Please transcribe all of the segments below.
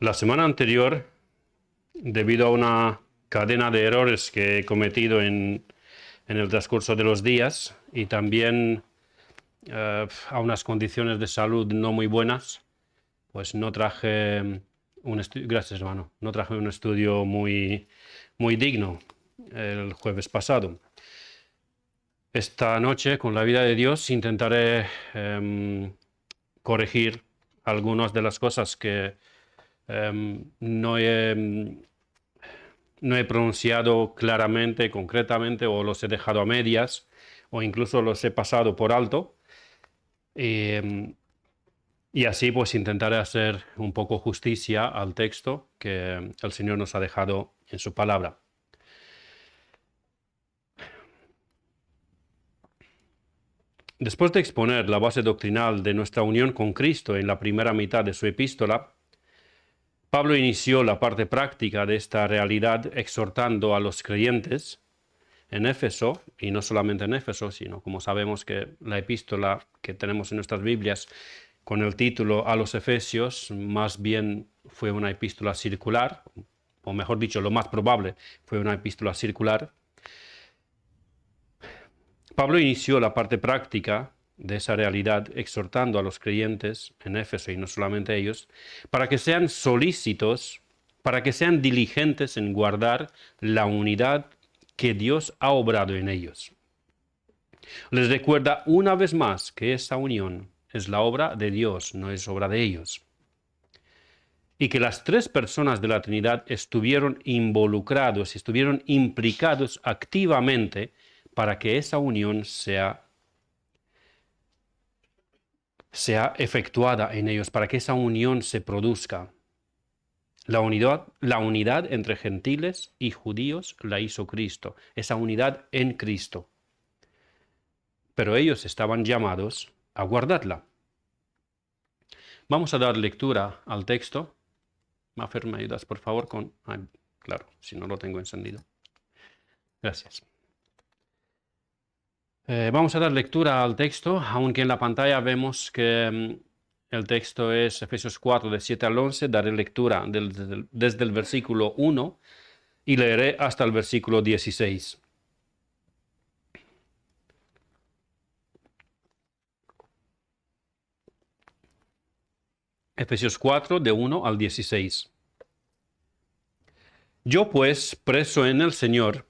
La semana anterior, debido a una cadena de errores que he cometido en el transcurso de los días y también a unas condiciones de salud no muy buenas, pues no traje un estudio, gracias hermano, no traje un estudio muy digno el jueves pasado. Esta noche, con la ayuda de Dios, intentaré corregir algunas de las cosas que no he pronunciado claramente, concretamente, o los he dejado a medias, o incluso los he pasado por alto. Y así pues intentaré hacer un poco justicia al texto que el Señor nos ha dejado en su palabra. Después de exponer la base doctrinal de nuestra unión con Cristo en la primera mitad de su epístola, Pablo inició la parte práctica de esta realidad exhortando a los creyentes en Éfeso, y no solamente en Éfeso, sino como sabemos que la epístola que tenemos en nuestras Biblias con el título a los Efesios más bien fue una epístola circular, o mejor dicho, lo más probable fue una epístola circular. Pablo inició la parte práctica de esa realidad exhortando a los creyentes en Éfeso, y no solamente ellos, para que sean solícitos, para que sean diligentes en guardar la unidad que Dios ha obrado en ellos. Les recuerda una vez más que esa unión es la obra de Dios, no es obra de ellos. Y que las tres personas de la Trinidad estuvieron involucrados, estuvieron implicados activamente para que esa unión sea efectuada en ellos, para que esa unión se produzca. La unidad entre gentiles y judíos la hizo Cristo, esa unidad en Cristo. Pero ellos estaban llamados a guardarla. Vamos a dar lectura al texto. Mafer, ¿me ayudas por favor con...? Claro, si no lo tengo encendido. Gracias. Vamos a dar lectura al texto, aunque en la pantalla vemos que el texto es Efesios 4, de 7 al 11. Daré lectura desde el versículo 1 y leeré hasta el versículo 16. Efesios 4, de 1 al 16. Yo pues, preso en el Señor,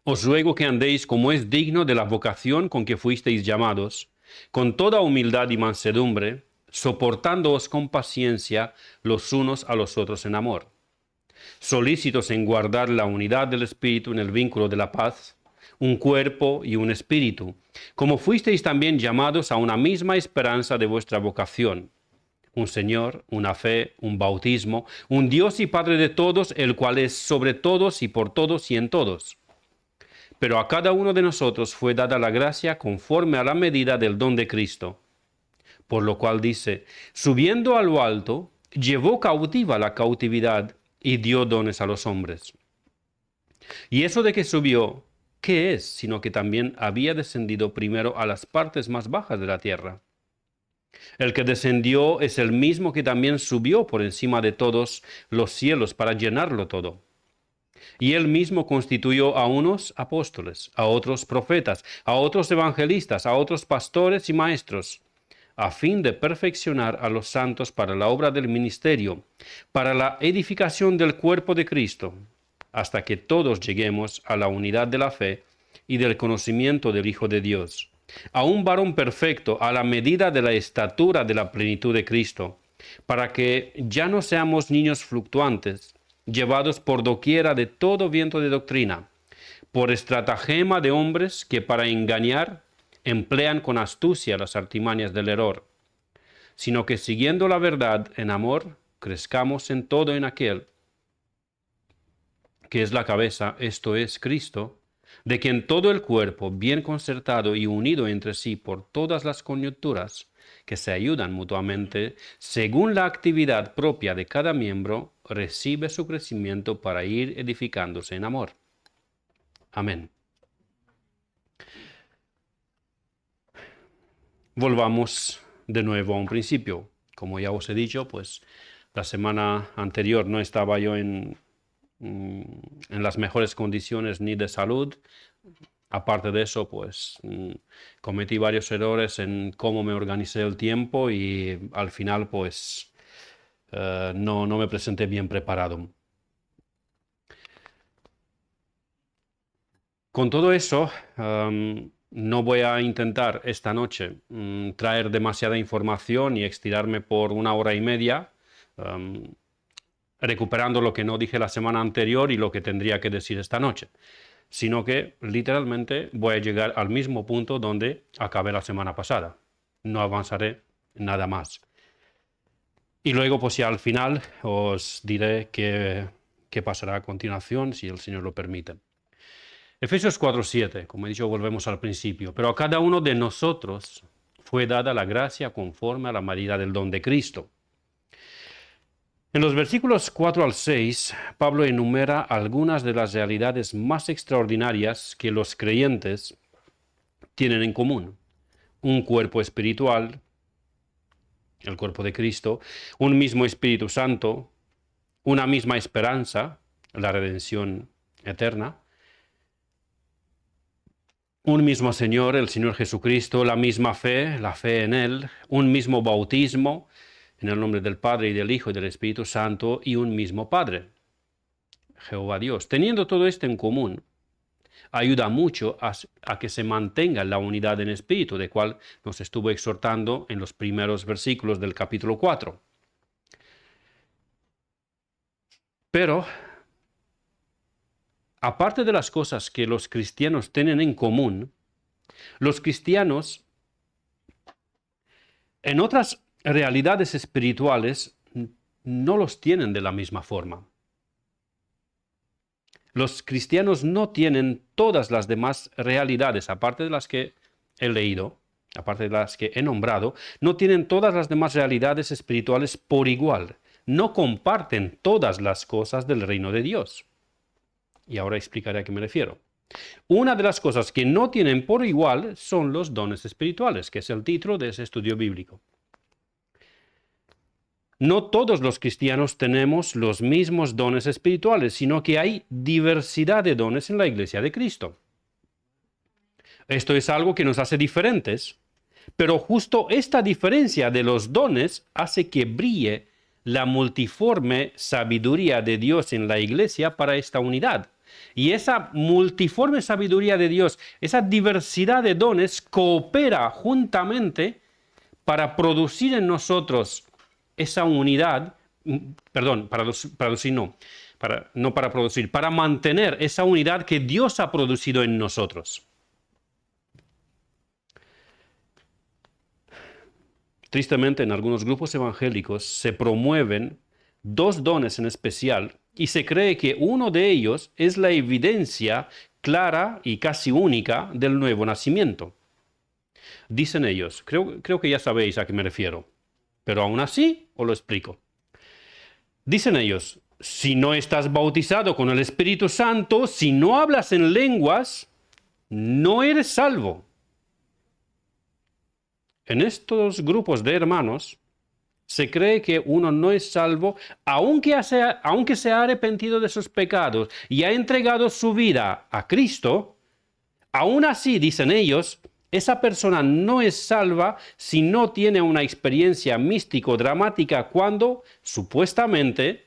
os ruego que andéis como es digno de la vocación con que fuisteis llamados, con toda humildad y mansedumbre, soportándoos con paciencia los unos a los otros en amor, solícitos en guardar la unidad del Espíritu en el vínculo de la paz, un cuerpo y un espíritu, como fuisteis también llamados a una misma esperanza de vuestra vocación, un Señor, una fe, un bautismo, un Dios y Padre de todos, el cual es sobre todos y por todos y en todos. Pero a cada uno de nosotros fue dada la gracia conforme a la medida del don de Cristo. Por lo cual dice, subiendo a lo alto, llevó cautiva la cautividad y dio dones a los hombres. Y eso de que subió, ¿qué es? Sino que también había descendido primero a las partes más bajas de la tierra. El que descendió es el mismo que también subió por encima de todos los cielos para llenarlo todo. Y él mismo constituyó a unos apóstoles, a otros profetas, a otros evangelistas, a otros pastores y maestros, a fin de perfeccionar a los santos para la obra del ministerio, para la edificación del cuerpo de Cristo, hasta que todos lleguemos a la unidad de la fe y del conocimiento del Hijo de Dios, a un varón perfecto a la medida de la estatura de la plenitud de Cristo, para que ya no seamos niños fluctuantes, llevados por doquiera de todo viento de doctrina, por estratagema de hombres que para engañar emplean con astucia las artimañas del error, sino que siguiendo la verdad en amor, crezcamos en todo en aquel que es la cabeza, esto es Cristo, de quien todo el cuerpo, bien concertado y unido entre sí por todas las coyunturas, que se ayudan mutuamente, según la actividad propia de cada miembro, recibe su crecimiento para ir edificándose en amor. Amén. Volvamos de nuevo a un principio. Como ya os he dicho, pues La semana anterior no estaba yo en las mejores condiciones ni de salud. Aparte de eso, pues cometí varios errores en cómo me organicé el tiempo y al final, pues no me presenté bien preparado. Con todo eso, no voy a intentar esta noche traer demasiada información y estirarme por 1 hora y media, recuperando lo que no dije la semana anterior y lo que tendría que decir esta noche, sino que literalmente voy a llegar al mismo punto donde acabé la semana pasada. No avanzaré nada más. Y luego, pues ya al final os diré qué pasará a continuación, si el Señor lo permite. Efesios 4:7, como he dicho, volvemos al principio. Pero a cada uno de nosotros fue dada la gracia conforme a la medida del don de Cristo. En los versículos 4 al 6, Pablo enumera algunas de las realidades más extraordinarias que los creyentes tienen en común. Un cuerpo espiritual, el cuerpo de Cristo, un mismo Espíritu Santo, una misma esperanza, la redención eterna, un mismo Señor, el Señor Jesucristo, la misma fe, la fe en Él, un mismo bautismo, en el nombre del Padre y del Hijo y del Espíritu Santo, y un mismo Padre, Jehová Dios. Teniendo todo esto en común, ayuda mucho a que se mantenga la unidad en espíritu, de cual nos estuvo exhortando en los primeros versículos del capítulo 4. Pero, aparte de las cosas que los cristianos tienen en común, los cristianos en otras realidades espirituales no los tienen de la misma forma. Los cristianos no tienen todas las demás realidades, aparte de las que he leído, aparte de las que he nombrado, no tienen todas las demás realidades espirituales por igual. No comparten todas las cosas del reino de Dios. Y ahora explicaré a qué me refiero. Una de las cosas que no tienen por igual son los dones espirituales, que es el título de ese estudio bíblico. No todos los cristianos tenemos los mismos dones espirituales, sino que hay diversidad de dones en la Iglesia de Cristo. Esto es algo que nos hace diferentes, pero justo esta diferencia de los dones hace que brille la multiforme sabiduría de Dios en la Iglesia para esta unidad. Y esa multiforme sabiduría de Dios, esa diversidad de dones coopera juntamente para producir en nosotros esa unidad, para mantener esa unidad que Dios ha producido en nosotros. Tristemente, en algunos grupos evangélicos se promueven dos dones en especial y se cree que uno de ellos es la evidencia clara y casi única del nuevo nacimiento. Dicen ellos, creo que ya sabéis a qué me refiero, pero aún así os lo explico. Dicen ellos, si no estás bautizado con el Espíritu Santo, si no hablas en lenguas, no eres salvo. En estos grupos de hermanos se cree que uno no es salvo aunque se ha arrepentido de sus pecados y ha entregado su vida a Cristo. Aún así, dicen ellos, esa persona no es salva si no tiene una experiencia místico-dramática cuando, supuestamente,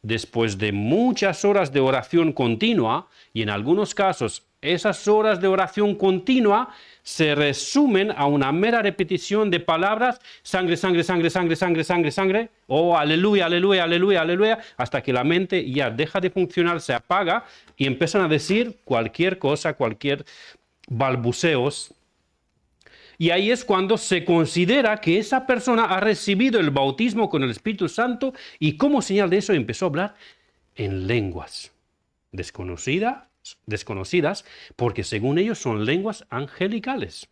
después de muchas horas de oración continua, y en algunos casos esas horas de oración continua se resumen a una mera repetición de palabras, sangre, sangre, sangre, sangre, sangre, sangre, sangre, oh, aleluya, aleluya, aleluya, aleluya, hasta que la mente ya deja de funcionar, se apaga y empiezan a decir cualquier cosa, cualquier balbuceos. Y ahí es cuando se considera que esa persona ha recibido el bautismo con el Espíritu Santo y como señal de eso empezó a hablar en lenguas desconocidas, porque según ellos son lenguas angelicales.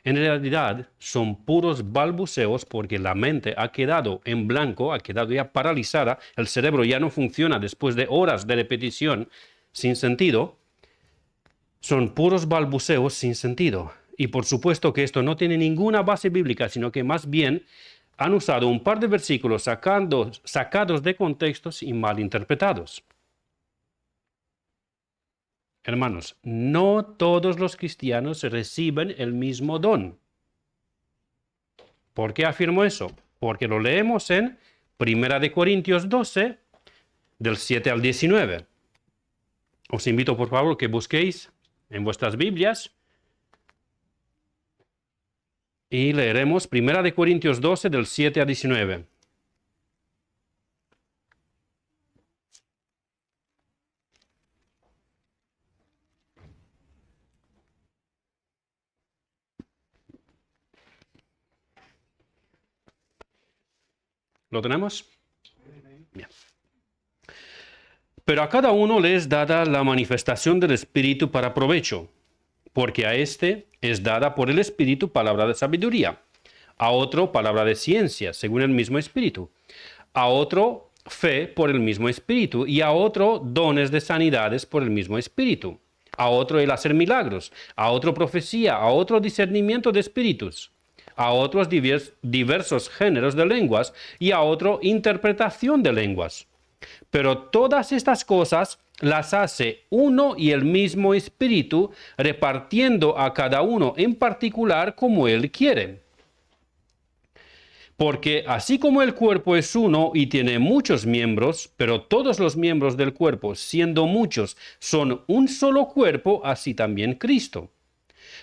En realidad son puros balbuceos porque la mente ha quedado en blanco, ha quedado ya paralizada, el cerebro ya no funciona después de horas de repetición sin sentido. Son puros balbuceos sin sentido. Y por supuesto que esto no tiene ninguna base bíblica, sino que más bien han usado un par de versículos sacados de contextos y mal interpretados. Hermanos, no todos los cristianos reciben el mismo don. ¿Por qué afirmo eso? Porque lo leemos en 1 Corintios 12, del 7 al 19. Os invito, por favor, que busquéis en vuestras Biblias y leeremos 1 Corintios 12, del 7 al 19. ¿Lo tenemos? Bien. Pero a cada uno le es dada la manifestación del Espíritu para provecho, porque a éste es dada por el Espíritu palabra de sabiduría, a otro palabra de ciencia, según el mismo Espíritu, a otro fe por el mismo Espíritu, y a otro dones de sanidades por el mismo Espíritu, a otro el hacer milagros, a otro profecía, a otro discernimiento de espíritus, a otros diversos géneros de lenguas, y a otro interpretación de lenguas. Pero todas estas cosas las hace uno y el mismo Espíritu, repartiendo a cada uno en particular como Él quiere. Porque así como el cuerpo es uno y tiene muchos miembros, pero todos los miembros del cuerpo, siendo muchos, son un solo cuerpo, así también Cristo.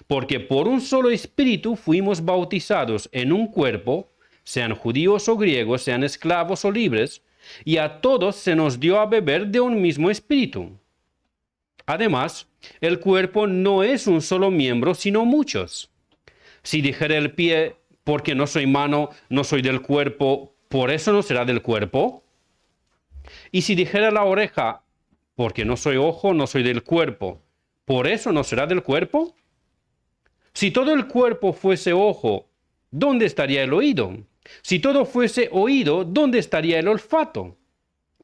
Porque por un solo Espíritu fuimos bautizados en un cuerpo, sean judíos o griegos, sean esclavos o libres, y a todos se nos dio a beber de un mismo Espíritu. Además, el cuerpo no es un solo miembro, sino muchos. Si dijera el pie, porque no soy mano, no soy del cuerpo, ¿por eso no será del cuerpo? Y si dijera la oreja, porque no soy ojo, no soy del cuerpo, ¿por eso no será del cuerpo? Si todo el cuerpo fuese ojo, ¿dónde estaría el oído? Si todo fuese oído, ¿dónde estaría el olfato?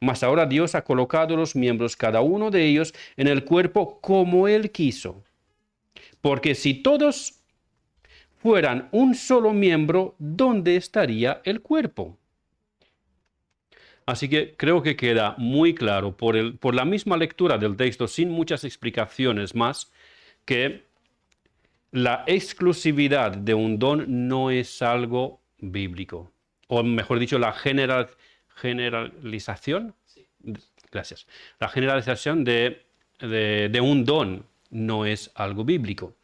Mas ahora Dios ha colocado los miembros, cada uno de ellos, en el cuerpo como Él quiso. Porque si todos fueran un solo miembro, ¿dónde estaría el cuerpo? Así que creo que queda muy claro por la misma lectura del texto, sin muchas explicaciones más, que la exclusividad de un don no es algo bíblico. O mejor dicho, la generalización. Sí. Gracias. La generalización de un don no es algo bíblico.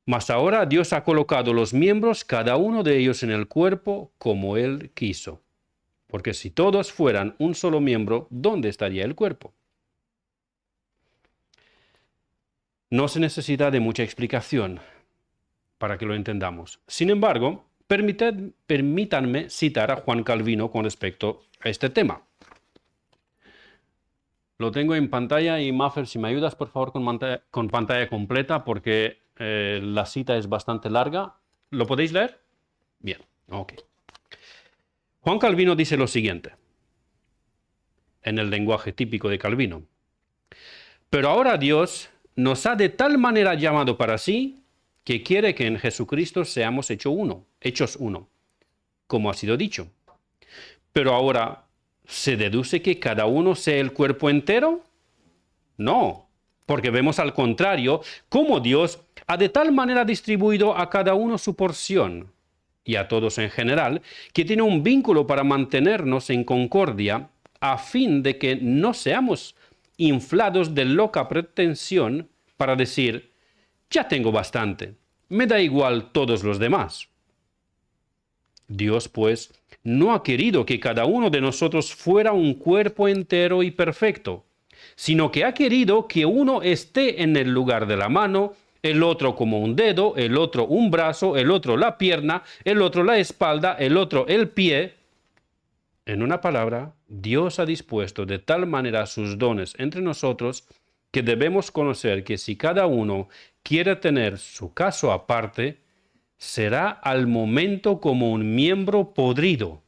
Mas ahora Dios ha colocado los miembros, cada uno de ellos en el cuerpo, como Él quiso. Porque si todos fueran un solo miembro, ¿dónde estaría el cuerpo? No se necesita de mucha explicación para que lo entendamos. Sin embargo, permítanme citar a Juan Calvino con respecto a este tema. Lo tengo en pantalla y Maffer, si me ayudas por favor con pantalla completa porque la cita es bastante larga. ¿Lo podéis leer? Bien, ok. Juan Calvino dice lo siguiente, en el lenguaje típico de Calvino. Pero ahora Dios nos ha de tal manera llamado para sí, que quiere que en Jesucristo seamos hechos uno, como ha sido dicho. Pero ahora, ¿se deduce que cada uno sea el cuerpo entero? No, porque vemos al contrario cómo Dios ha de tal manera distribuido a cada uno su porción, y a todos en general, que tiene un vínculo para mantenernos en concordia, a fin de que no seamos inflados de loca pretensión para decir, ya tengo bastante, me da igual todos los demás. Dios, pues, no ha querido que cada uno de nosotros fuera un cuerpo entero y perfecto, sino que ha querido que uno esté en el lugar de la mano, el otro como un dedo, el otro un brazo, el otro la pierna, el otro la espalda, el otro el pie. En una palabra, Dios ha dispuesto de tal manera sus dones entre nosotros que debemos conocer que si cada uno quiere tener su caso aparte, será al momento como un miembro podrido,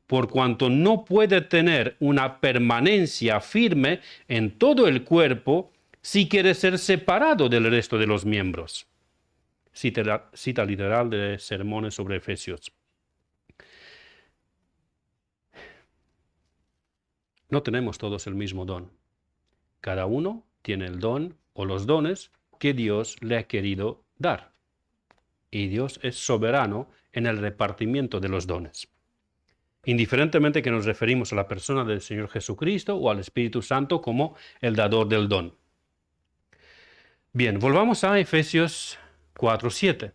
por cuanto no puede tener una permanencia firme en todo el cuerpo si quiere ser separado del resto de los miembros. Cita literal de Sermones sobre Efesios. No tenemos todos el mismo don. Cada uno tiene el don o los dones que Dios le ha querido dar. Y Dios es soberano en el repartimiento de los dones. Indiferentemente que nos referimos a la persona del Señor Jesucristo o al Espíritu Santo como el dador del don. Bien, volvamos a Efesios 4:7.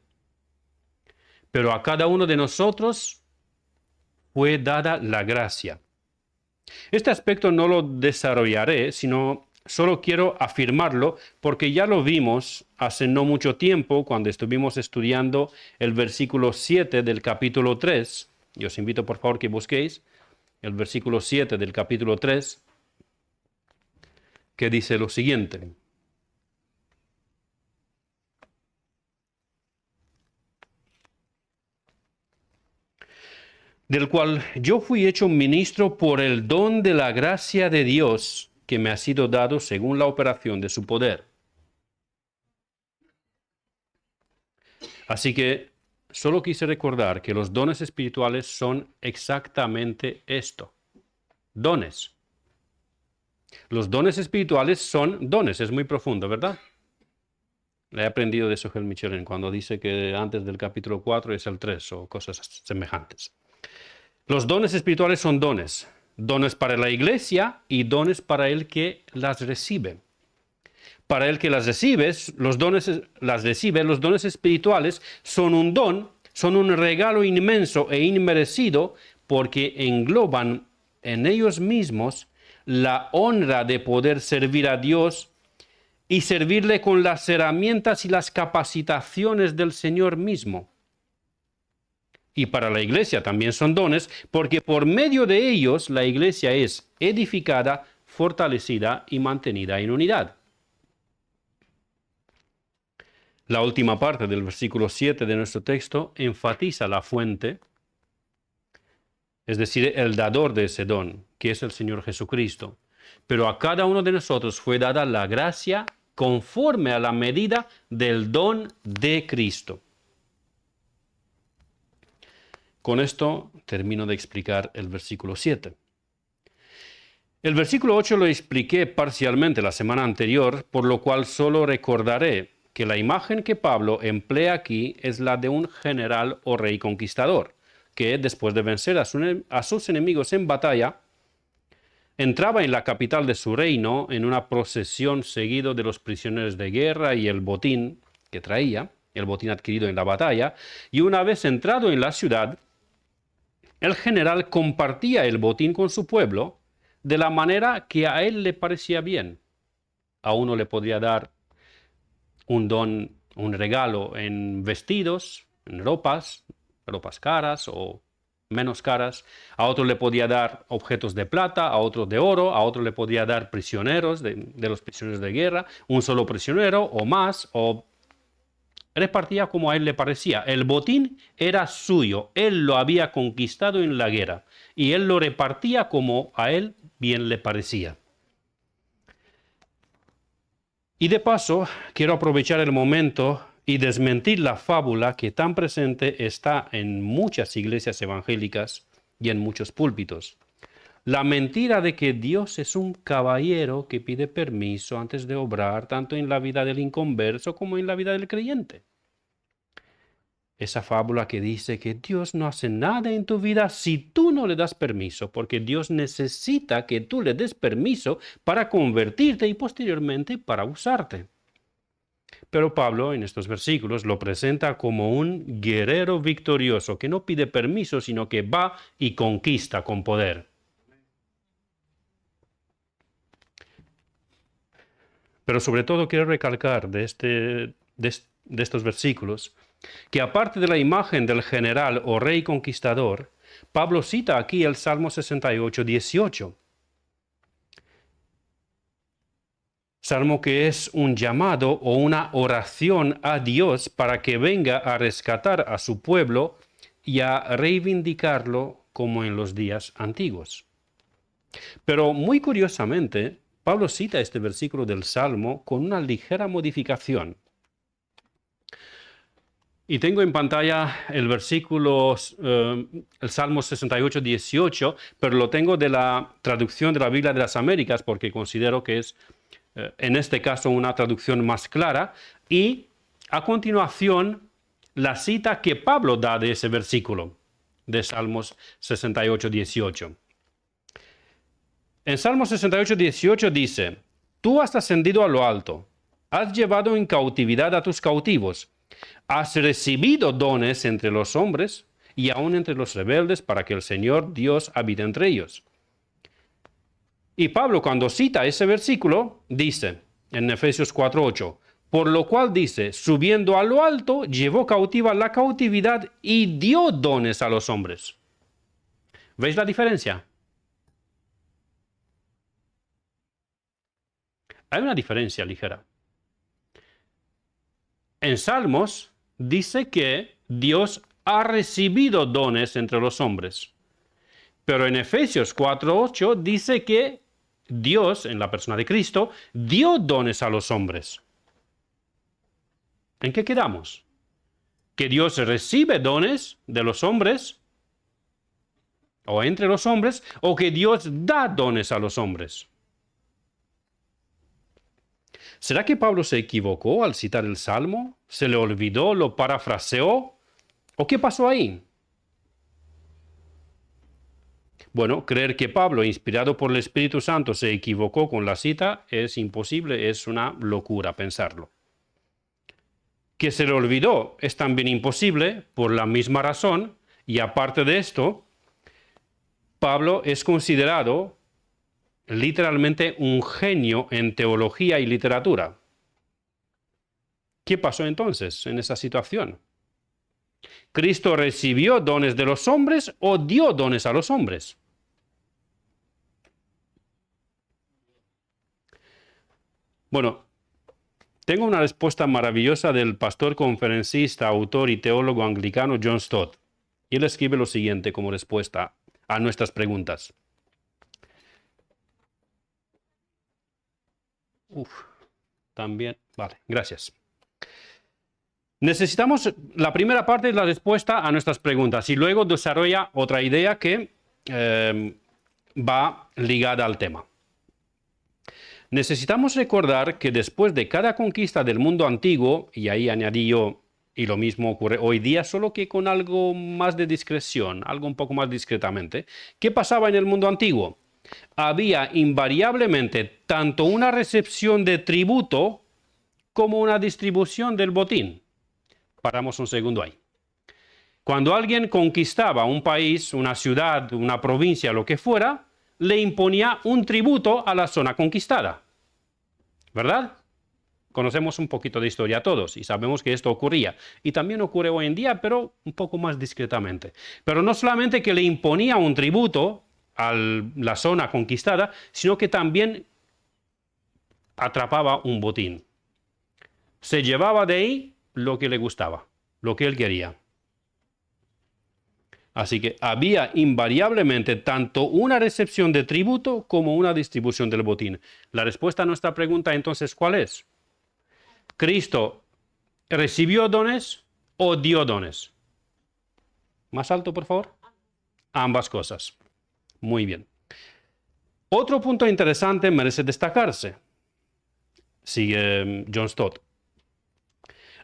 Pero a cada uno de nosotros fue dada la gracia. Este aspecto no lo desarrollaré, sino solo quiero afirmarlo porque ya lo vimos hace no mucho tiempo cuando estuvimos estudiando el versículo 7 del capítulo 3. Y os invito por favor que busquéis el versículo 7 del capítulo 3, que dice lo siguiente. Del cual yo fui hecho ministro por el don de la gracia de Dios que me ha sido dado según la operación de su poder. Así que solo quise recordar que los dones espirituales son exactamente esto, dones. Los dones espirituales son dones, es muy profundo, ¿verdad? Le he aprendido de Sogel Michelin cuando dice que antes del capítulo 4 es el 3 o cosas semejantes. Los dones espirituales son dones. Dones para la iglesia y dones para el que las recibe. Para el que las recibe, los dones espirituales son un don, son un regalo inmenso e inmerecido porque engloban en ellos mismos la honra de poder servir a Dios y servirle con las herramientas y las capacitaciones del Señor mismo. Y para la iglesia también son dones, porque por medio de ellos la iglesia es edificada, fortalecida y mantenida en unidad. La última parte del versículo 7 de nuestro texto enfatiza la fuente, es decir, el dador de ese don, que es el Señor Jesucristo. Pero a cada uno de nosotros fue dada la gracia conforme a la medida del don de Cristo. Con esto termino de explicar el versículo 7. El versículo 8 lo expliqué parcialmente la semana anterior, por lo cual solo recordaré que la imagen que Pablo emplea aquí es la de un general o rey conquistador, que después de vencer a sus enemigos en batalla, entraba en la capital de su reino en una procesión seguido de los prisioneros de guerra y el botín que traía, el botín adquirido en la batalla, y una vez entrado en la ciudad, el general compartía el botín con su pueblo de la manera que a él le parecía bien. A uno le podría dar un don, un regalo en vestidos, en ropas caras o menos caras. A otro le podía dar objetos de plata, a otro de oro, a otro le podía dar prisioneros de los prisioneros de guerra, un solo prisionero o más, o repartía como a él le parecía. El botín era suyo, él lo había conquistado en la guerra y él lo repartía como a él bien le parecía. Y de paso, quiero aprovechar el momento y desmentir la fábula que tan presente está en muchas iglesias evangélicas y en muchos púlpitos. La mentira de que Dios es un caballero que pide permiso antes de obrar, tanto en la vida del inconverso como en la vida del creyente. Esa fábula que dice que Dios no hace nada en tu vida si tú no le das permiso, porque Dios necesita que tú le des permiso para convertirte y posteriormente para usarte. Pero Pablo en estos versículos lo presenta como un guerrero victorioso que no pide permiso, sino que va y conquista con poder. Pero sobre todo quiero recalcar de estos versículos que aparte de la imagen del general o rey conquistador, Pablo cita aquí el Salmo 68, 18. Salmo que es un llamado o una oración a Dios para que venga a rescatar a su pueblo y a reivindicarlo como en los días antiguos. Pero muy curiosamente, Pablo cita este versículo del Salmo con una ligera modificación. Y tengo en pantalla el versículo, el Salmo 68, 18, pero lo tengo de la traducción de la Biblia de las Américas porque considero que es, en este caso, una traducción más clara. Y a continuación, la cita que Pablo da de ese versículo, de Salmos 68, 18. En Salmos 68, 18 dice, tú has ascendido a lo alto, has llevado en cautividad a tus cautivos, has recibido dones entre los hombres y aún entre los rebeldes para que el Señor Dios habite entre ellos. Y Pablo, cuando cita ese versículo, dice en Efesios 4:8, por lo cual dice, subiendo a lo alto, llevó cautiva la cautividad y dio dones a los hombres. ¿Veis la diferencia? Hay una diferencia ligera. En Salmos dice que Dios ha recibido dones entre los hombres. Pero en Efesios 4:8 dice que Dios, en la persona de Cristo, dio dones a los hombres. ¿En qué quedamos? ¿Que Dios recibe dones de los hombres o entre los hombres, o que Dios da dones a los hombres? ¿Será que Pablo se equivocó al citar el Salmo? ¿Se le olvidó? ¿Lo parafraseó? ¿O qué pasó ahí? Bueno, creer que Pablo, inspirado por el Espíritu Santo, se equivocó con la cita es imposible, es una locura pensarlo. Que se le olvidó es también imposible por la misma razón, y aparte de esto, Pablo es considerado literalmente un genio en teología y literatura. ¿Qué pasó entonces en esa situación? ¿Cristo recibió dones de los hombres o dio dones a los hombres? Bueno, tengo una respuesta maravillosa del pastor conferencista, autor y teólogo anglicano John Stott. Y él escribe lo siguiente como respuesta a nuestras preguntas. También, vale, gracias. Necesitamos la primera parte de la respuesta a nuestras preguntas y luego desarrolla otra idea que va ligada al tema. Necesitamos recordar que después de cada conquista del mundo antiguo, y ahí añadí yo, y lo mismo ocurre hoy día, solo que con algo más de discreción, algo un poco más discretamente, ¿qué pasaba en el mundo antiguo? Había invariablemente tanto una recepción de tributo como una distribución del botín. Paramos un segundo ahí. Cuando alguien conquistaba un país, una ciudad, una provincia, lo que fuera, le imponía un tributo a la zona conquistada. ¿Verdad? Conocemos un poquito de historia todos y sabemos que esto ocurría. Y también ocurre hoy en día, pero un poco más discretamente. Pero no solamente que le imponía un tributo a la zona conquistada, sino que también atrapaba un botín. Se llevaba de ahí lo que le gustaba, lo que él quería. Así que había invariablemente tanto una recepción de tributo como una distribución del botín. La respuesta a nuestra pregunta entonces, ¿cuál es? ¿Cristo recibió dones o dio dones? Más alto, por favor. Ambas cosas. Muy bien. Otro punto interesante merece destacarse. Sigue John Stott.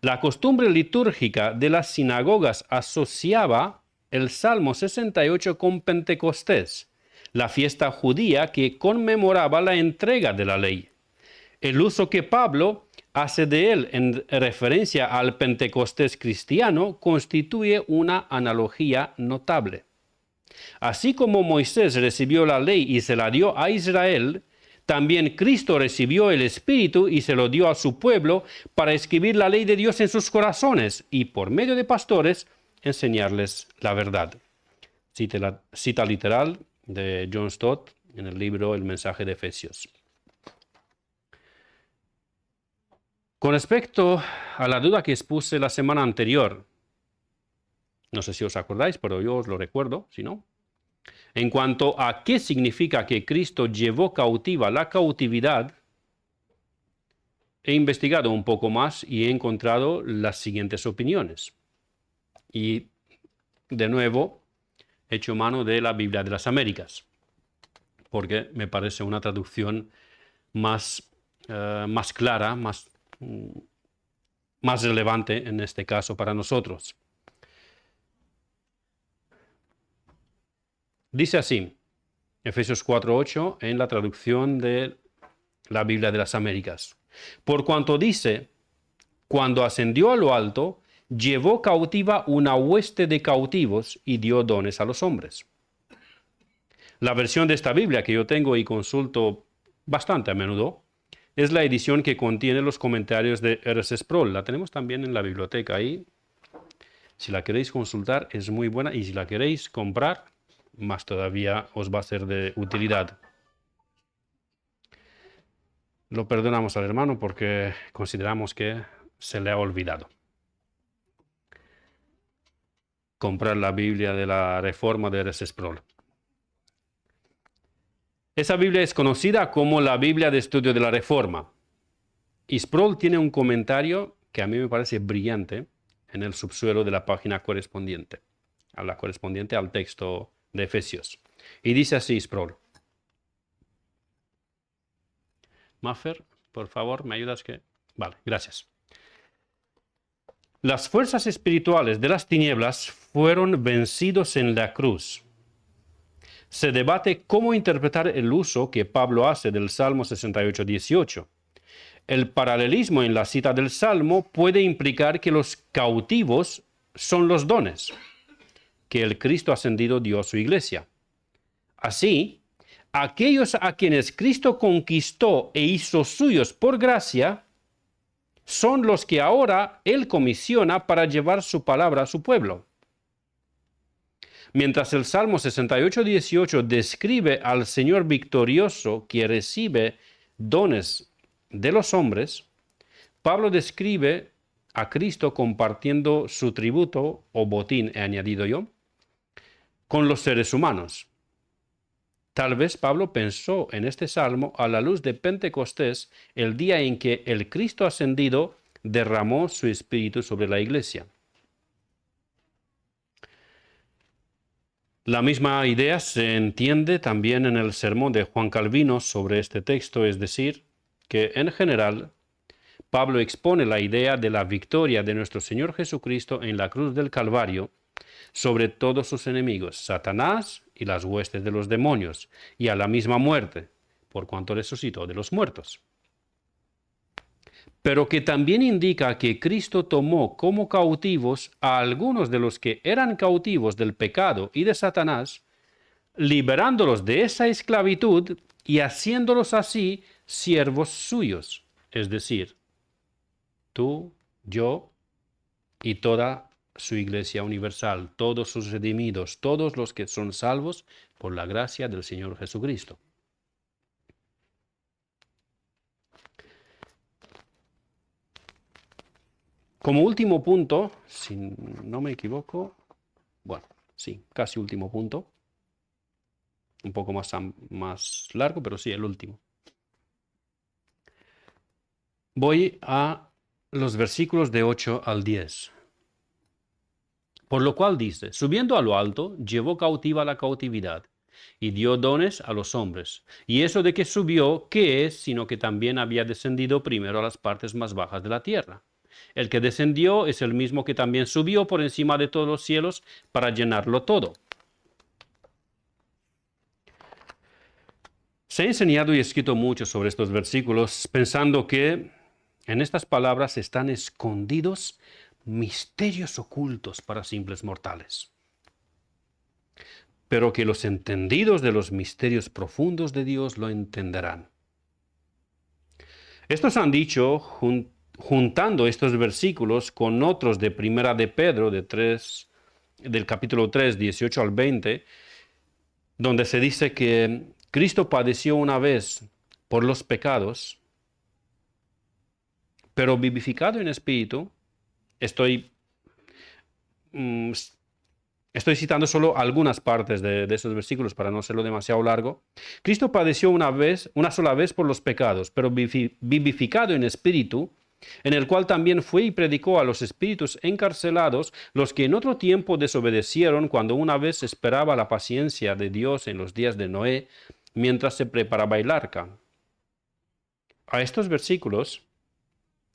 La costumbre litúrgica de las sinagogas asociaba el Salmo 68 con Pentecostés, la fiesta judía que conmemoraba la entrega de la ley. El uso que Pablo hace de él en referencia al Pentecostés cristiano constituye una analogía notable. Así como Moisés recibió la ley y se la dio a Israel, también Cristo recibió el Espíritu y se lo dio a su pueblo para escribir la ley de Dios en sus corazones y por medio de pastores enseñarles la verdad. Cita literal de John Stott en el libro El mensaje de Efesios. Con respecto a la duda que expuse la semana anterior, no sé si os acordáis, pero yo os lo recuerdo, si no. En cuanto a qué significa que Cristo llevó cautiva la cautividad, he investigado un poco más y he encontrado las siguientes opiniones. y de nuevo he hecho mano de la Biblia de las Américas, porque me parece una traducción más clara, más relevante en este caso para nosotros. Dice así, Efesios 4:8, en la traducción de la Biblia de las Américas. Por cuanto dice, cuando ascendió a lo alto, llevó cautiva una hueste de cautivos y dio dones a los hombres. La versión de esta Biblia que yo tengo y consulto bastante a menudo es la edición que contiene los comentarios de R.C. Sproul. La tenemos también en la biblioteca ahí. Si la queréis consultar es muy buena y si la queréis comprar, más todavía os va a ser de utilidad. Lo perdonamos al hermano porque consideramos que se le ha olvidado comprar la Biblia de la Reforma de R.C. Sproul. Esa Biblia es conocida como la Biblia de Estudio de la Reforma. Y Sproul tiene un comentario que a mí me parece brillante en el subsuelo de la página correspondiente, al texto de Efesios. Y dice así Sproul. Maffer, por favor, ¿me ayudas? Vale, gracias. Las fuerzas espirituales de las tinieblas fueron vencidos en la cruz. Se debate cómo interpretar el uso que Pablo hace del Salmo 68:18. El paralelismo en la cita del Salmo puede implicar que los cautivos son los dones que el Cristo ascendido dio a su iglesia. Así, aquellos a quienes Cristo conquistó e hizo suyos por gracia, son los que ahora Él comisiona para llevar su palabra a su pueblo. Mientras el Salmo 68:18 describe al Señor victorioso que recibe dones de los hombres, Pablo describe a Cristo compartiendo su tributo o botín, he añadido yo, con los seres humanos. Tal vez Pablo pensó en este salmo a la luz de Pentecostés, el día en que el Cristo ascendido derramó su espíritu sobre la iglesia. La misma idea se entiende también en el sermón de Juan Calvino sobre este texto, es decir, que en general Pablo expone la idea de la victoria de nuestro Señor Jesucristo en la cruz del Calvario sobre todos sus enemigos, Satanás y las huestes de los demonios, y a la misma muerte, por cuanto resucitó de los muertos. Pero que también indica que Cristo tomó como cautivos a algunos de los que eran cautivos del pecado y de Satanás, liberándolos de esa esclavitud y haciéndolos así siervos suyos, es decir, tú, yo y toda su iglesia universal, todos sus redimidos, todos los que son salvos por la gracia del Señor Jesucristo. Como último punto, si no me equivoco, bueno, sí, casi último punto, un poco más largo, pero sí, el último. Voy a los versículos de 8 al 10. Por lo cual dice, subiendo a lo alto, llevó cautiva la cautividad y dio dones a los hombres. Y eso de que subió, ¿qué es? Sino que también había descendido primero a las partes más bajas de la tierra. El que descendió es el mismo que también subió por encima de todos los cielos para llenarlo todo. Se ha enseñado y escrito mucho sobre estos versículos, pensando que en estas palabras están escondidos misterios ocultos para simples mortales, pero que los entendidos de los misterios profundos de Dios lo entenderán. Estos han dicho, juntando estos versículos con otros de Primera de Pedro, del capítulo 3, 18 al 20, donde se dice que Cristo padeció una vez por los pecados, pero vivificado en espíritu. Estoy citando solo algunas partes de esos versículos para no hacerlo demasiado largo. Cristo padeció una sola vez por los pecados, pero vivificado en espíritu, en el cual también fue y predicó a los espíritus encarcelados, los que en otro tiempo desobedecieron cuando una vez esperaba la paciencia de Dios en los días de Noé, mientras se preparaba el arca. A estos versículos,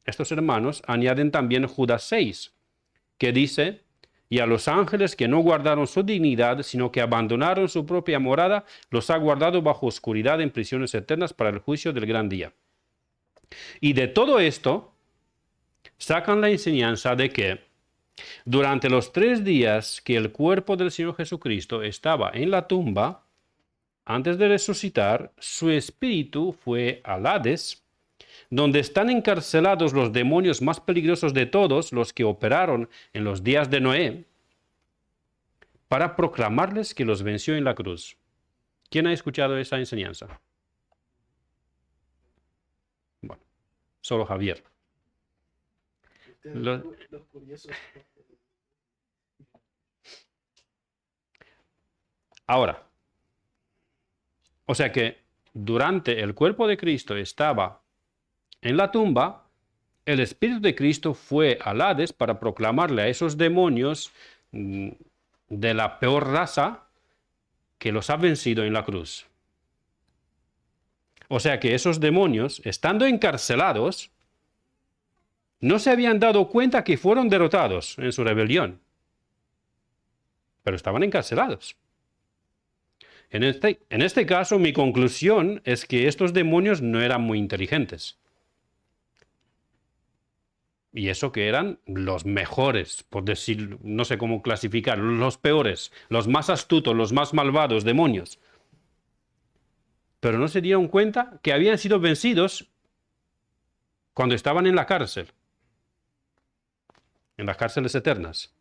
estos hermanos añaden también Judas 6, que dice: y a los ángeles que no guardaron su dignidad, sino que abandonaron su propia morada, los ha guardado bajo oscuridad en prisiones eternas para el juicio del gran día. Y de todo esto sacan la enseñanza de que durante los 3 días que el cuerpo del Señor Jesucristo estaba en la tumba, antes de resucitar, su espíritu fue al Hades, donde están encarcelados los demonios más peligrosos de todos, los que operaron en los días de Noé, para proclamarles que los venció en la cruz. ¿Quién ha escuchado esa enseñanza? Bueno, solo Javier. Los curiosos. Ahora, o sea que durante el cuerpo de Cristo estaba en la tumba, el Espíritu de Cristo fue al Hades para proclamarle a esos demonios de la peor raza que los ha vencido en la cruz. O sea que esos demonios, estando encarcelados, no se habían dado cuenta que fueron derrotados en su rebelión, pero estaban encarcelados. En este caso, mi conclusión es que estos demonios no eran muy inteligentes. Y eso que eran los mejores, por decir, no sé cómo clasificar, los peores, los más astutos, los más malvados demonios. Pero no se dieron cuenta que habían sido vencidos cuando estaban en la cárcel, en las cárceles eternas.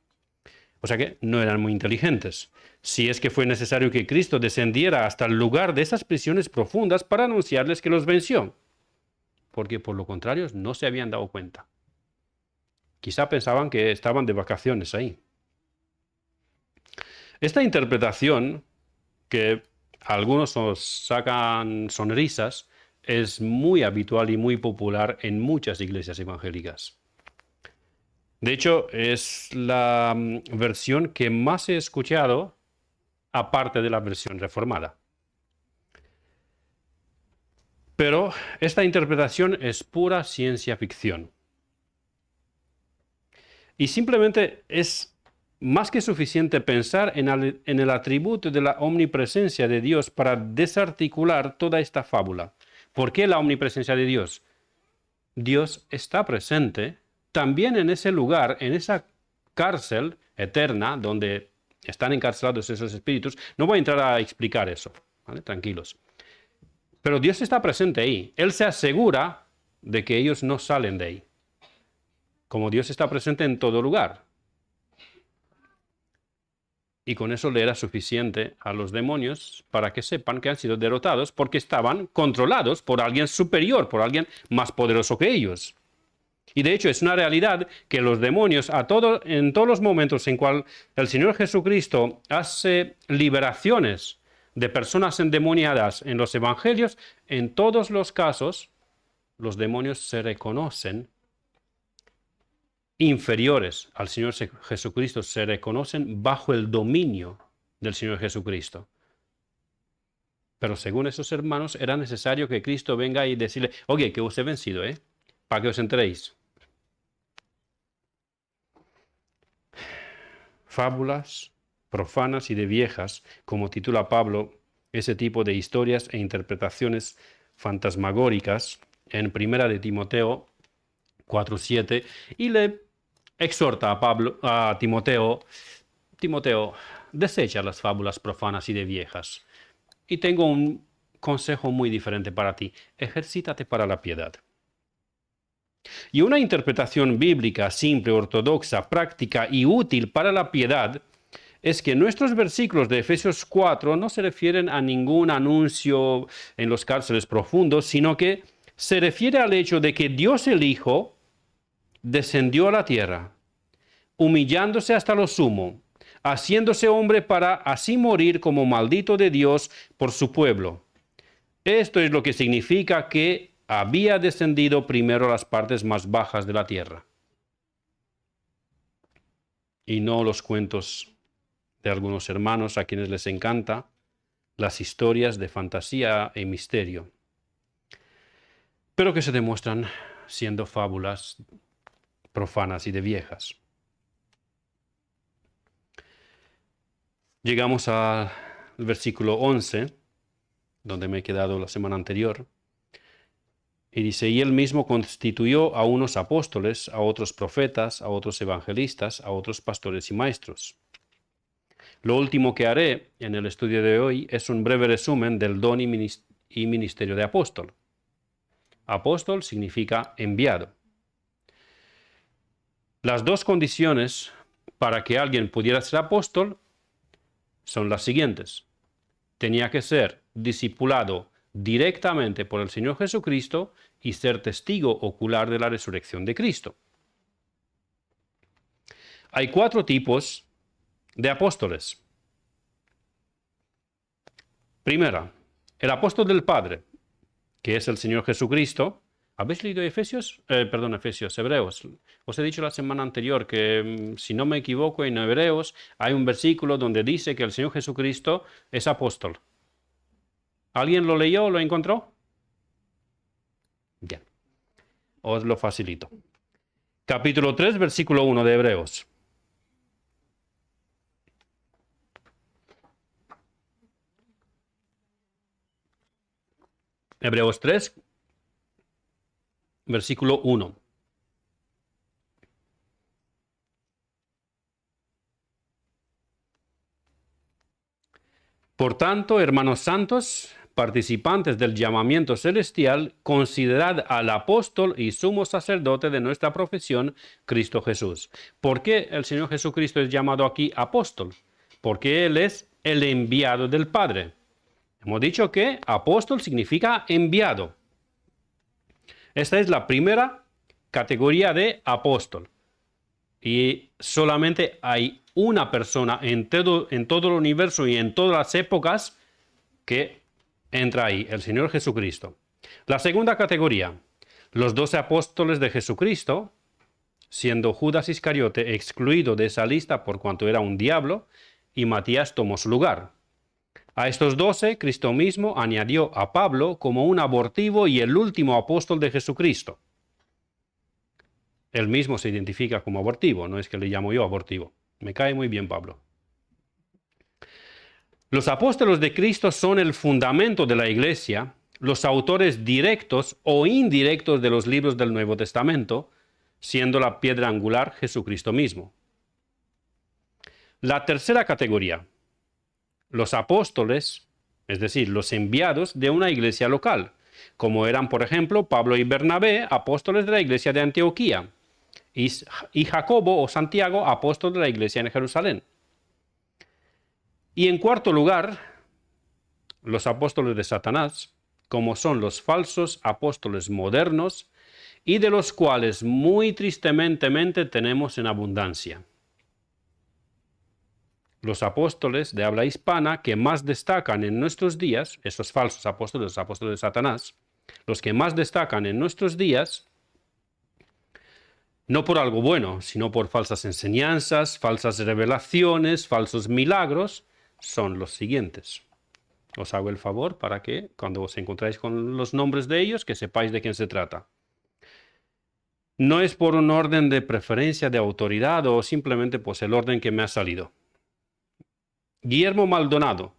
O sea que no eran muy inteligentes. Si es que fue necesario que Cristo descendiera hasta el lugar de esas prisiones profundas para anunciarles que los venció, porque por lo contrario no se habían dado cuenta. Quizá pensaban que estaban de vacaciones ahí. Esta interpretación, que algunos os sacan sonrisas, es muy habitual y muy popular en muchas iglesias evangélicas. De hecho, es la versión que más he escuchado, aparte de la versión reformada. Pero esta interpretación es pura ciencia ficción. Y simplemente es más que suficiente pensar en el atributo de la omnipresencia de Dios para desarticular toda esta fábula. ¿Por qué la omnipresencia de Dios? Dios está presente también en ese lugar, en esa cárcel eterna donde están encarcelados esos espíritus. No voy a entrar a explicar eso, ¿vale? Tranquilos. Pero Dios está presente ahí. Él se asegura de que ellos no salen de ahí. Como Dios está presente en todo lugar. Y con eso le era suficiente a los demonios para que sepan que han sido derrotados porque estaban controlados por alguien superior, por alguien más poderoso que ellos. Y de hecho es una realidad que los demonios en todos los momentos en cual el Señor Jesucristo hace liberaciones de personas endemoniadas en los evangelios, en todos los casos los demonios se reconocen inferiores al Señor Jesucristo, se reconocen bajo el dominio del Señor Jesucristo. Pero según esos hermanos era necesario que Cristo venga y decirle: oye, que os he vencido, para que os enteréis. Fábulas profanas y de viejas, como titula Pablo ese tipo de historias e interpretaciones fantasmagóricas en 1 de Timoteo 4:7, y le exhorta a Timoteo, desecha las fábulas profanas y de viejas. Y tengo un consejo muy diferente para ti: ejercítate para la piedad. Y una interpretación bíblica simple, ortodoxa, práctica y útil para la piedad es que nuestros versículos de Efesios 4 no se refieren a ningún anuncio en los cárceles profundos, sino que se refiere al hecho de que Dios el Hijo descendió a la tierra, humillándose hasta lo sumo, haciéndose hombre para así morir como maldito de Dios por su pueblo. Esto es lo que significa que había descendido primero a las partes más bajas de la tierra. Y no los cuentos de algunos hermanos a quienes les encanta las historias de fantasía y misterio, pero que se demuestran siendo fábulas profanas y de viejas. Llegamos al versículo 11, donde me he quedado la semana anterior, y dice, y él mismo constituyó a unos apóstoles, a otros profetas, a otros evangelistas, a otros pastores y maestros. Lo último que haré en el estudio de hoy es un breve resumen del don y ministerio de apóstol. Apóstol significa enviado. Las dos condiciones para que alguien pudiera ser apóstol son las siguientes. Tenía que ser discipulado directamente por el Señor Jesucristo y ser testigo ocular de la resurrección de Cristo. Hay 4 tipos de apóstoles. Primera, el apóstol del Padre, que es el Señor Jesucristo. ¿Habéis leído Hebreos? Os he dicho la semana anterior que, si no me equivoco, en Hebreos hay un versículo donde dice que el Señor Jesucristo es apóstol. ¿Alguien lo leyó o lo encontró? Bien, os lo facilito. Capítulo 3, versículo 1 de Hebreos. Hebreos 3, versículo 1. Por tanto, hermanos santos, participantes del llamamiento celestial, considerad al apóstol y sumo sacerdote de nuestra profesión, Cristo Jesús. ¿Por qué el Señor Jesucristo es llamado aquí apóstol? Porque Él es el enviado del Padre. Hemos dicho que apóstol significa enviado. Esta es la primera categoría de apóstol. Y solamente hay una persona en todo el universo y en todas las épocas que entra ahí, el Señor Jesucristo. La segunda categoría, los 12 apóstoles de Jesucristo, siendo Judas Iscariote excluido de esa lista por cuanto era un diablo, y Matías tomó su lugar. A estos 12, Cristo mismo añadió a Pablo como un abortivo y el último apóstol de Jesucristo. Él mismo se identifica como abortivo, no es que le llamo yo abortivo. Me cae muy bien Pablo. Los apóstoles de Cristo son el fundamento de la Iglesia, los autores directos o indirectos de los libros del Nuevo Testamento, siendo la piedra angular Jesucristo mismo. La tercera categoría, los apóstoles, es decir, los enviados de una iglesia local, como eran, por ejemplo, Pablo y Bernabé, apóstoles de la iglesia de Antioquía, y Jacobo o Santiago, apóstol de la iglesia en Jerusalén. Y en cuarto lugar, los apóstoles de Satanás, como son los falsos apóstoles modernos, y de los cuales muy tristemente tenemos en abundancia. Los apóstoles de habla hispana que más destacan en nuestros días, esos falsos apóstoles, los apóstoles de Satanás, los que más destacan en nuestros días, no por algo bueno, sino por falsas enseñanzas, falsas revelaciones, falsos milagros, son los siguientes. Os hago el favor para que, cuando os encontráis con los nombres de ellos, que sepáis de quién se trata. No es por un orden de preferencia, de autoridad o simplemente pues el orden que me ha salido. Guillermo Maldonado.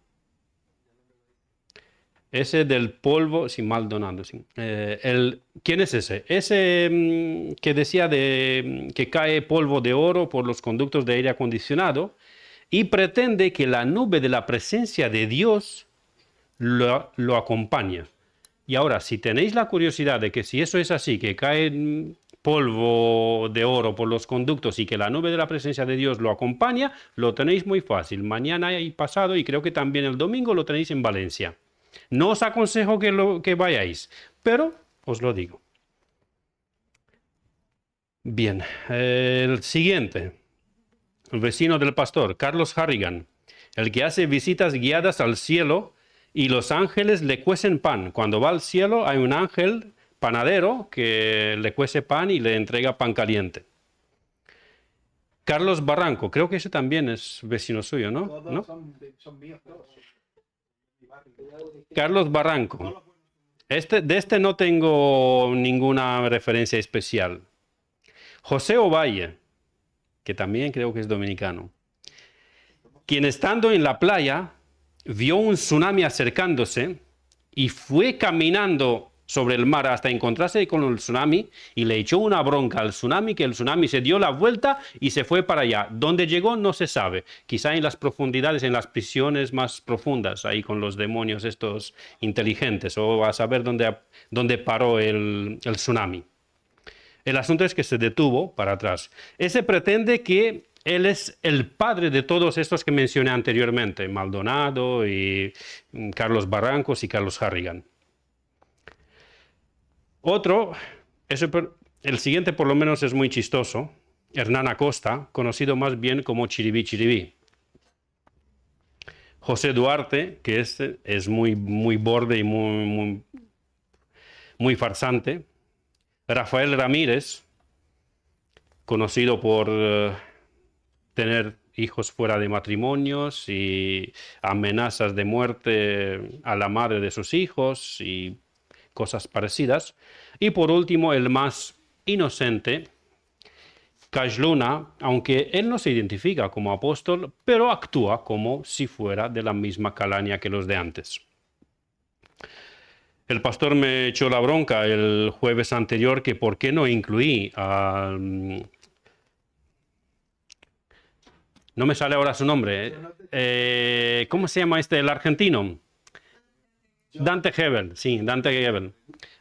Ese del polvo, sí, Maldonado, sí. ¿Quién es ese? Ese que decía que cae polvo de oro por los conductos de aire acondicionado y pretende que la nube de la presencia de Dios lo acompaña. Y ahora, si tenéis la curiosidad de que si eso es así, que cae polvo de oro por los conductos y que la nube de la presencia de Dios lo acompaña, lo tenéis muy fácil. Mañana y pasado, y creo que también el domingo, lo tenéis en Valencia. No os aconsejo que vayáis, pero os lo digo. Bien, el siguiente, el vecino del pastor, Carlos Harrigan, el que hace visitas guiadas al cielo y los ángeles le cuecen pan. Cuando va al cielo hay un ángel panadero que le cuece pan y le entrega pan caliente. Carlos Barranco, creo que ese también es vecino suyo, ¿no? Todos ¿No? son míos, todos. Carlos Barranco. De este no tengo ninguna referencia especial. José Ovalle, que también creo que es dominicano, quien estando en la playa vio un tsunami acercándose y fue caminando sobre el mar hasta encontrarse con el tsunami y le echó una bronca al tsunami, que el tsunami se dio la vuelta y se fue para allá. ¿Dónde llegó? No se sabe. Quizá en las profundidades, en las prisiones más profundas, ahí con los demonios estos inteligentes, o a saber dónde paró el tsunami. El asunto es que se detuvo para atrás. Ese pretende que él es el padre de todos estos que mencioné anteriormente, Maldonado y Carlos Barrancos y Carlos Harrigan. Otro, el siguiente por lo menos es muy chistoso, Hernán Acosta, conocido más bien como Chiribí Chiribí. José Duarte, que es muy borde y muy farsante. Rafael Ramírez, conocido por tener hijos fuera de matrimonios y amenazas de muerte a la madre de sus hijos y cosas parecidas. Y por último, el más inocente, Cash Luna, aunque él no se identifica como apóstol, pero actúa como si fuera de la misma calaña que los de antes. El pastor me echó la bronca el jueves anterior que por qué no incluí a... No me sale ahora su nombre. ¿Cómo se llama el argentino? Dante Hebel, sí, Dante Hebel.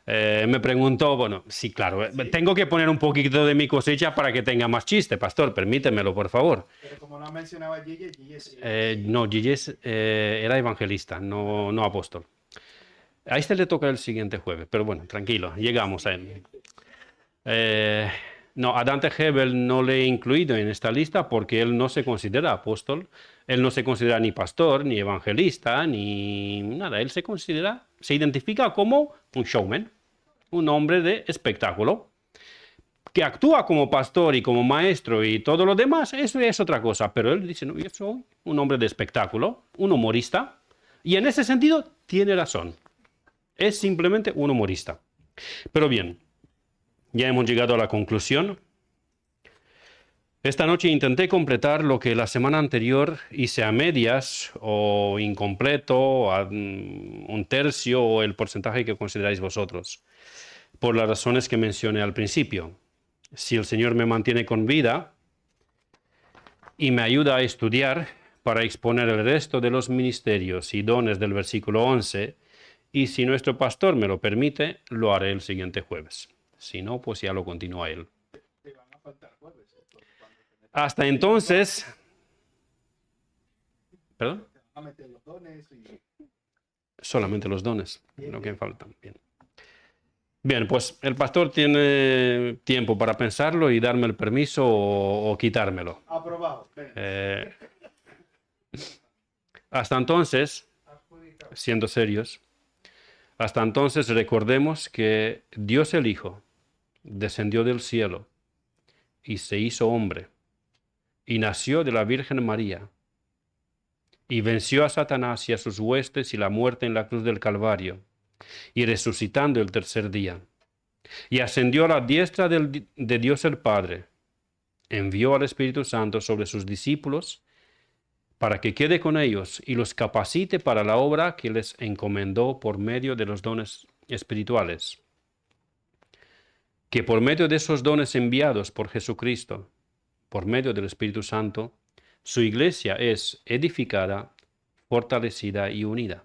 Me preguntó, bueno, sí, claro, tengo que poner un poquito de mi cosecha para que tenga más chiste, pastor, permítemelo, por favor. Pero como no mencionaba a Gigi, sí. No, Gigi era evangelista, no apóstol. A este le toca el siguiente jueves, pero bueno, tranquilo, llegamos a él. No, a Dante Hebel no le he incluido en esta lista porque él no se considera apóstol, él no se considera ni pastor, ni evangelista, ni nada. Él se identifica como un showman, un hombre de espectáculo, que actúa como pastor y como maestro y todo lo demás, eso es otra cosa. Pero él dice, no, yo soy un hombre de espectáculo, un humorista, y en ese sentido tiene razón. Es simplemente un humorista. Pero bien, ya hemos llegado a la conclusión. Esta noche intenté completar lo que la semana anterior hice a medias o incompleto, a un tercio o el porcentaje que consideráis vosotros, por las razones que mencioné al principio. Si el Señor me mantiene con vida y me ayuda a estudiar para exponer el resto de los ministerios y dones del versículo 11, y si nuestro pastor me lo permite, lo haré el siguiente jueves. Si no, pues ya lo continúa él. Te van a faltar jueves. Hasta entonces... ¿Perdón? Te van a meter los dones y... Solamente los dones, lo que faltan. Bien. Bien, pues el pastor tiene tiempo para pensarlo y darme el permiso o quitármelo. Aprobado. Hasta entonces, siendo serios, hasta entonces recordemos que Dios el Hijo descendió del cielo y se hizo hombre y nació de la Virgen María y venció a Satanás y a sus huestes y la muerte en la cruz del Calvario y resucitando el tercer día y ascendió a la diestra de Dios el Padre, envió al Espíritu Santo sobre sus discípulos para que quede con ellos y los capacite para la obra que les encomendó por medio de los dones espirituales. Que por medio de esos dones enviados por Jesucristo, por medio del Espíritu Santo, su iglesia es edificada, fortalecida y unida.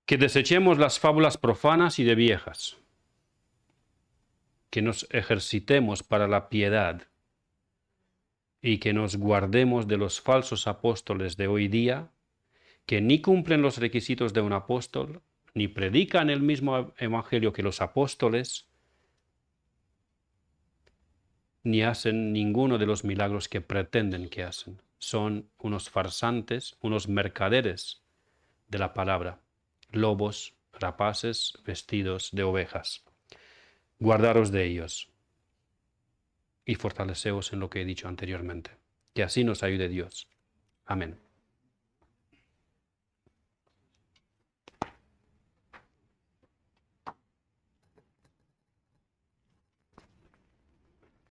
Que desechemos las fábulas profanas y de viejas. Que nos ejercitemos para la piedad y que nos guardemos de los falsos apóstoles de hoy día, que ni cumplen los requisitos de un apóstol, ni predican el mismo evangelio que los apóstoles, ni hacen ninguno de los milagros que pretenden que hacen. Son unos farsantes, unos mercaderes de la palabra, lobos rapaces vestidos de ovejas. Guardaros de ellos y fortaleceos en lo que he dicho anteriormente. Que así nos ayude Dios. Amén.